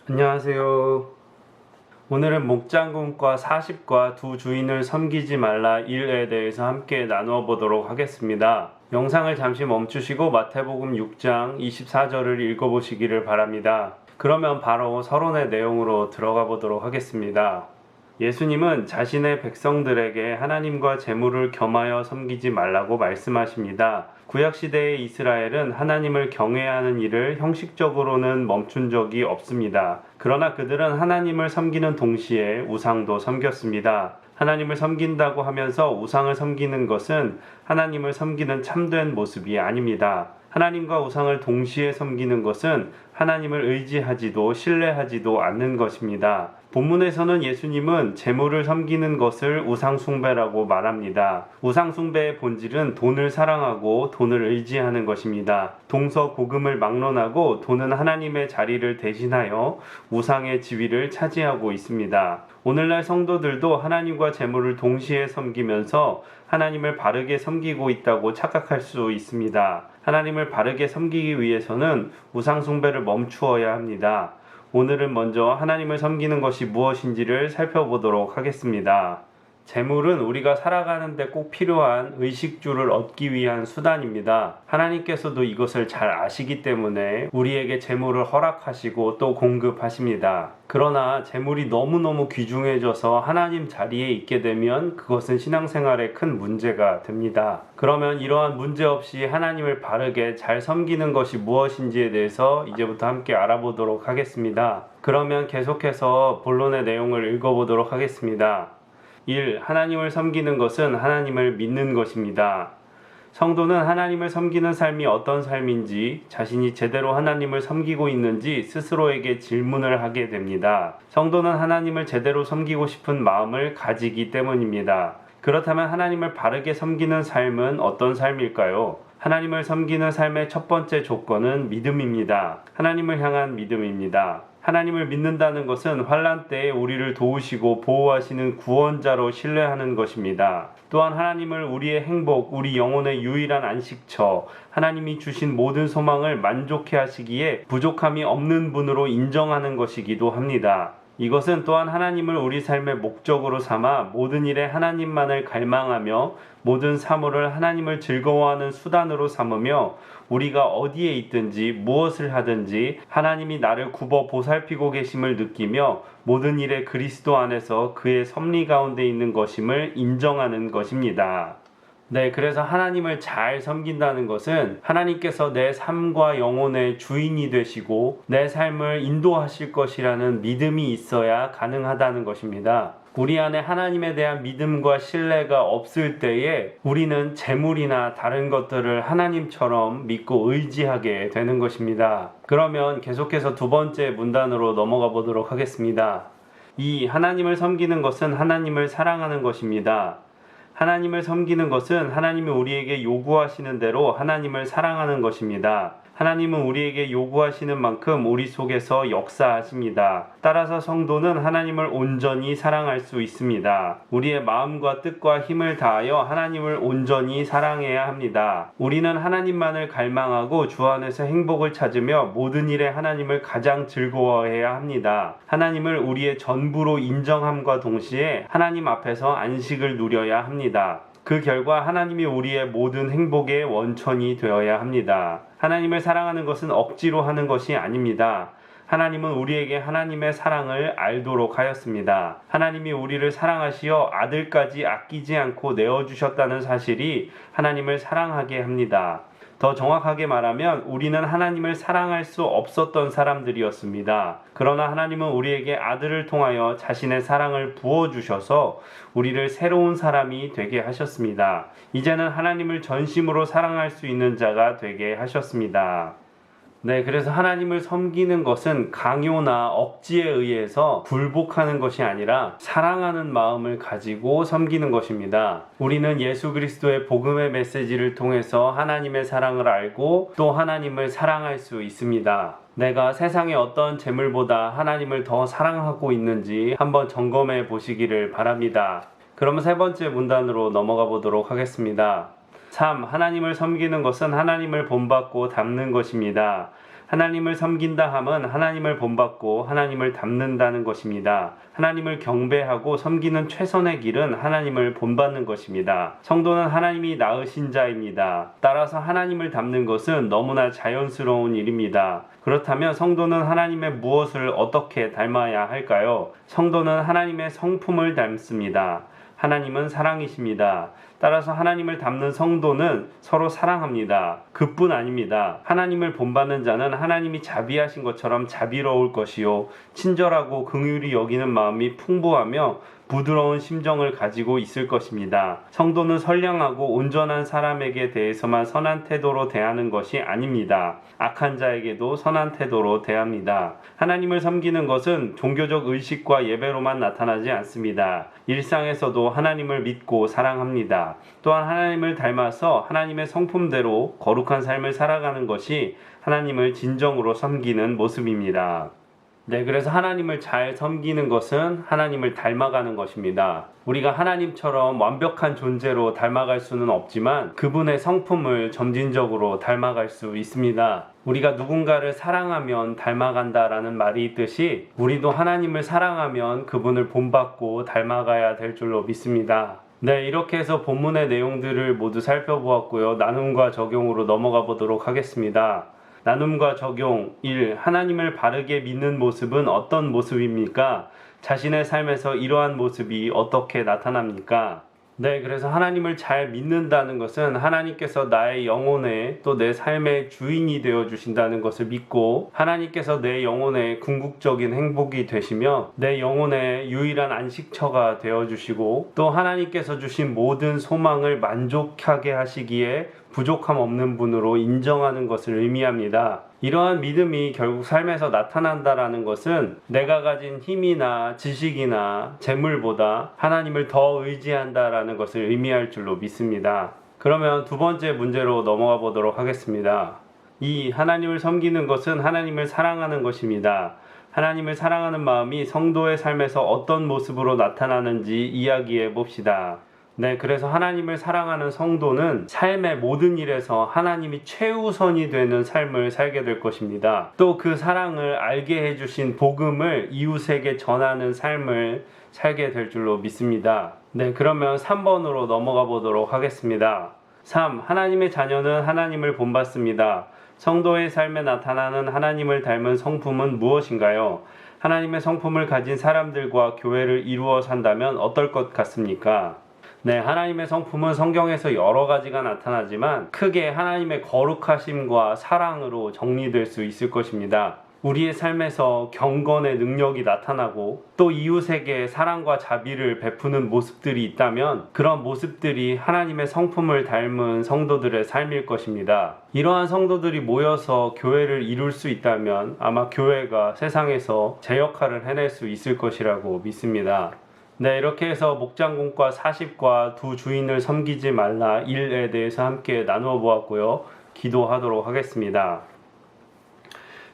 안녕하세요. 오늘은 목장군과 40과 두 주인을 섬기지 말라 1에 대해서 함께 나누어 보도록 하겠습니다. 영상을 잠시 멈추시고 마태복음 6장 24절을 읽어보시기를 바랍니다. 그러면 바로 서론의 내용으로 들어가 보도록 하겠습니다. 예수님은 자신의 백성들에게 하나님과 재물을 겸하여 섬기지 말라고 말씀하십니다. 구약시대의 이스라엘은 하나님을 경외하는 일을 형식적으로는 멈춘 적이 없습니다. 그러나 그들은 하나님을 섬기는 동시에 우상도 섬겼습니다. 하나님을 섬긴다고 하면서 우상을 섬기는 것은 하나님을 섬기는 참된 모습이 아닙니다. 하나님과 우상을 동시에 섬기는 것은 하나님을 의지하지도 신뢰하지도 않는 것입니다. 본문에서는 예수님은 재물을 섬기는 것을 우상숭배라고 말합니다. 우상숭배의 본질은 돈을 사랑하고 돈을 의지하는 것입니다. 동서고금을 막론하고 돈은 하나님의 자리를 대신하여 우상의 지위를 차지하고 있습니다. 오늘날 성도들도 하나님과 재물을 동시에 섬기면서 하나님을 바르게 섬기고 있다고 착각할 수 있습니다. 하나님을 바르게 섬기기 위해서는 우상숭배를 멈추어야 합니다. 오늘은 먼저 하나님을 섬기는 것이 무엇인지를 살펴보도록 하겠습니다. 재물은 우리가 살아가는 데 꼭 필요한 의식주를 얻기 위한 수단입니다. 하나님께서도 이것을 잘 아시기 때문에 우리에게 재물을 허락하시고 또 공급하십니다. 그러나 재물이 너무너무 귀중해져서 하나님 자리에 있게 되면 그것은 신앙생활에 큰 문제가 됩니다. 그러면 이러한 문제 없이 하나님을 바르게 잘 섬기는 것이 무엇인지에 대해서 이제부터 함께 알아보도록 하겠습니다. 그러면 계속해서 본론의 내용을 읽어보도록 하겠습니다. 1. 하나님을 섬기는 것은 하나님을 믿는 것입니다. 성도는 하나님을 섬기는 삶이 어떤 삶인지, 자신이 제대로 하나님을 섬기고 있는지 스스로에게 질문을 하게 됩니다. 성도는 하나님을 제대로 섬기고 싶은 마음을 가지기 때문입니다. 그렇다면 하나님을 바르게 섬기는 삶은 어떤 삶일까요? 하나님을 섬기는 삶의 첫 번째 조건은 믿음입니다. 하나님을 향한 믿음입니다. 하나님을 믿는다는 것은 환난 때에 우리를 도우시고 보호하시는 구원자로 신뢰하는 것입니다. 또한 하나님을 우리의 행복, 우리 영혼의 유일한 안식처, 하나님이 주신 모든 소망을 만족해 하시기에 부족함이 없는 분으로 인정하는 것이기도 합니다. 이것은 또한 하나님을 우리 삶의 목적으로 삼아 모든 일에 하나님만을 갈망하며 모든 사물을 하나님을 즐거워하는 수단으로 삼으며 우리가 어디에 있든지 무엇을 하든지 하나님이 나를 굽어 보살피고 계심을 느끼며 모든 일에 그리스도 안에서 그의 섭리 가운데 있는 것임을 인정하는 것입니다. 네, 그래서 하나님을 잘 섬긴다는 것은 하나님께서 내 삶과 영혼의 주인이 되시고 내 삶을 인도하실 것이라는 믿음이 있어야 가능하다는 것입니다. 우리 안에 하나님에 대한 믿음과 신뢰가 없을 때에 우리는 재물이나 다른 것들을 하나님처럼 믿고 의지하게 되는 것입니다. 그러면 계속해서 두 번째 문단으로 넘어가 보도록 하겠습니다. 2. 하나님을 섬기는 것은 하나님을 사랑하는 것입니다. 하나님을 섬기는 것은 하나님이 우리에게 요구하시는 대로 하나님을 사랑하는 것입니다. 하나님은 우리에게 요구하시는 만큼 우리 속에서 역사하십니다. 따라서 성도는 하나님을 온전히 사랑할 수 있습니다. 우리의 마음과 뜻과 힘을 다하여 하나님을 온전히 사랑해야 합니다. 우리는 하나님만을 갈망하고 주 안에서 행복을 찾으며 모든 일에 하나님을 가장 즐거워해야 합니다. 하나님을 우리의 전부로 인정함과 동시에 하나님 앞에서 안식을 누려야 합니다. 그 결과 하나님이 우리의 모든 행복의 원천이 되어야 합니다. 하나님을 사랑하는 것은 억지로 하는 것이 아닙니다. 하나님은 우리에게 하나님의 사랑을 알도록 하였습니다. 하나님이 우리를 사랑하시어 아들까지 아끼지 않고 내어주셨다는 사실이 하나님을 사랑하게 합니다. 더 정확하게 말하면 우리는 하나님을 사랑할 수 없었던 사람들이었습니다. 그러나 하나님은 우리에게 아들을 통하여 자신의 사랑을 부어주셔서 우리를 새로운 사람이 되게 하셨습니다. 이제는 하나님을 전심으로 사랑할 수 있는 자가 되게 하셨습니다. 네, 그래서 하나님을 섬기는 것은 강요나 억지에 의해서 굴복하는 것이 아니라 사랑하는 마음을 가지고 섬기는 것입니다. 우리는 예수 그리스도의 복음의 메시지를 통해서 하나님의 사랑을 알고 또 하나님을 사랑할 수 있습니다. 내가 세상의 어떤 재물보다 하나님을 더 사랑하고 있는지 한번 점검해 보시기를 바랍니다. 그럼 세 번째 문단으로 넘어가 보도록 하겠습니다. 3. 하나님을 섬기는 것은 하나님을 본받고 닮는 것입니다. 하나님을 섬긴다 함은 하나님을 본받고 하나님을 닮는다는 것입니다. 하나님을 경배하고 섬기는 최선의 길은 하나님을 본받는 것입니다. 성도는 하나님이 낳으신 자입니다. 따라서 하나님을 닮는 것은 너무나 자연스러운 일입니다. 그렇다면 성도는 하나님의 무엇을 어떻게 닮아야 할까요? 성도는 하나님의 성품을 닮습니다. 하나님은 사랑이십니다. 따라서 하나님을 닮는 성도는 서로 사랑합니다. 그뿐 아닙니다. 하나님을 본받는 자는 하나님이 자비하신 것처럼 자비로울 것이요 친절하고 긍휼히 여기는 마음이 풍부하며 부드러운 심정을 가지고 있을 것입니다. 성도는 선량하고 온전한 사람에게 대해서만 선한 태도로 대하는 것이 아닙니다. 악한 자에게도 선한 태도로 대합니다. 하나님을 섬기는 것은 종교적 의식과 예배로만 나타나지 않습니다. 일상에서도 하나님을 믿고 사랑합니다. 또한 하나님을 닮아서 하나님의 성품대로 거룩한 삶을 살아가는 것이 하나님을 진정으로 섬기는 모습입니다. 그래서 하나님을 잘 섬기는 것은 하나님을 닮아가는 것입니다. 우리가 하나님처럼 완벽한 존재로 닮아갈 수는 없지만 그분의 성품을 점진적으로 닮아갈 수 있습니다. 우리가 누군가를 사랑하면 닮아간다라는 말이 있듯이 우리도 하나님을 사랑하면 그분을 본받고 닮아가야 될 줄로 믿습니다. 이렇게 해서 본문의 내용들을 모두 살펴보았고요. 나눔과 적용으로 넘어가 보도록 하겠습니다. 나눔과 적용 1. 하나님을 바르게 믿는 모습은 어떤 모습입니까? 자신의 삶에서 이러한 모습이 어떻게 나타납니까? 그래서 하나님을 잘 믿는다는 것은 하나님께서 나의 영혼의 또 내 삶의 주인이 되어 주신다는 것을 믿고 하나님께서 내 영혼의 궁극적인 행복이 되시며 내 영혼의 유일한 안식처가 되어 주시고 또 하나님께서 주신 모든 소망을 만족하게 하시기에 부족함 없는 분으로 인정하는 것을 의미합니다. 이러한 믿음이 결국 삶에서 나타난다라는 것은 내가 가진 힘이나 지식이나 재물보다 하나님을 더 의지한다라는 것을 의미할 줄로 믿습니다. 그러면 두 번째 문제로 넘어가 보도록 하겠습니다. 2. 하나님을 섬기는 것은 하나님을 사랑하는 것입니다. 하나님을 사랑하는 마음이 성도의 삶에서 어떤 모습으로 나타나는지 이야기해 봅시다. 그래서 하나님을 사랑하는 성도는 삶의 모든 일에서 하나님이 최우선이 되는 삶을 살게 될 것입니다. 또 그 사랑을 알게 해주신 복음을 이웃에게 전하는 삶을 살게 될 줄로 믿습니다. 그러면 3번으로 넘어가 보도록 하겠습니다. 3. 하나님의 자녀는 하나님을 본받습니다. 성도의 삶에 나타나는 하나님을 닮은 성품은 무엇인가요? 하나님의 성품을 가진 사람들과 교회를 이루어 산다면 어떨 것 같습니까? 하나님의 성품은 성경에서 여러 가지가 나타나지만 크게 하나님의 거룩하심과 사랑으로 정리될 수 있을 것입니다. 우리의 삶에서 경건의 능력이 나타나고 또 이웃에게 사랑과 자비를 베푸는 모습들이 있다면 그런 모습들이 하나님의 성품을 닮은 성도들의 삶일 것입니다. 이러한 성도들이 모여서 교회를 이룰 수 있다면 아마 교회가 세상에서 제 역할을 해낼 수 있을 것이라고 믿습니다. 이렇게 해서 목장군과 40과 두 주인을 섬기지 말라 1에 대해서 함께 나누어 보았고요. 기도하도록 하겠습니다.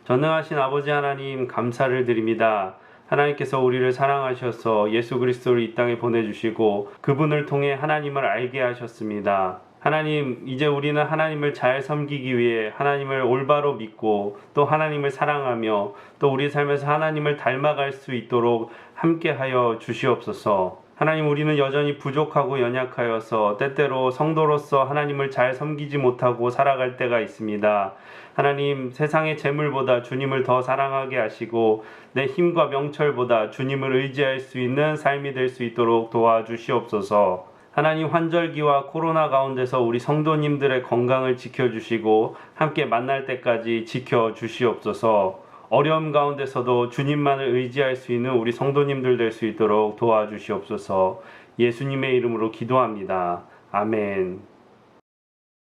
전능하신 아버지 하나님 감사를 드립니다. 하나님께서 우리를 사랑하셔서 예수 그리스도를 이 땅에 보내주시고 그분을 통해 하나님을 알게 하셨습니다. 하나님, 이제 우리는 하나님을 잘 섬기기 위해 하나님을 올바로 믿고 또 하나님을 사랑하며 또 우리 삶에서 하나님을 닮아갈 수 있도록 함께하여 주시옵소서. 하나님, 우리는 여전히 부족하고 연약하여서 때때로 성도로서 하나님을 잘 섬기지 못하고 살아갈 때가 있습니다. 하나님, 세상의 재물보다 주님을 더 사랑하게 하시고 내 힘과 명철보다 주님을 의지할 수 있는 삶이 될 수 있도록 도와주시옵소서. 하나님, 환절기와 코로나 가운데서 우리 성도님들의 건강을 지켜주시고 함께 만날 때까지 지켜주시옵소서. 어려움 가운데서도 주님만을 의지할 수 있는 우리 성도님들 될 수 있도록 도와주시옵소서. 예수님의 이름으로 기도합니다. 아멘.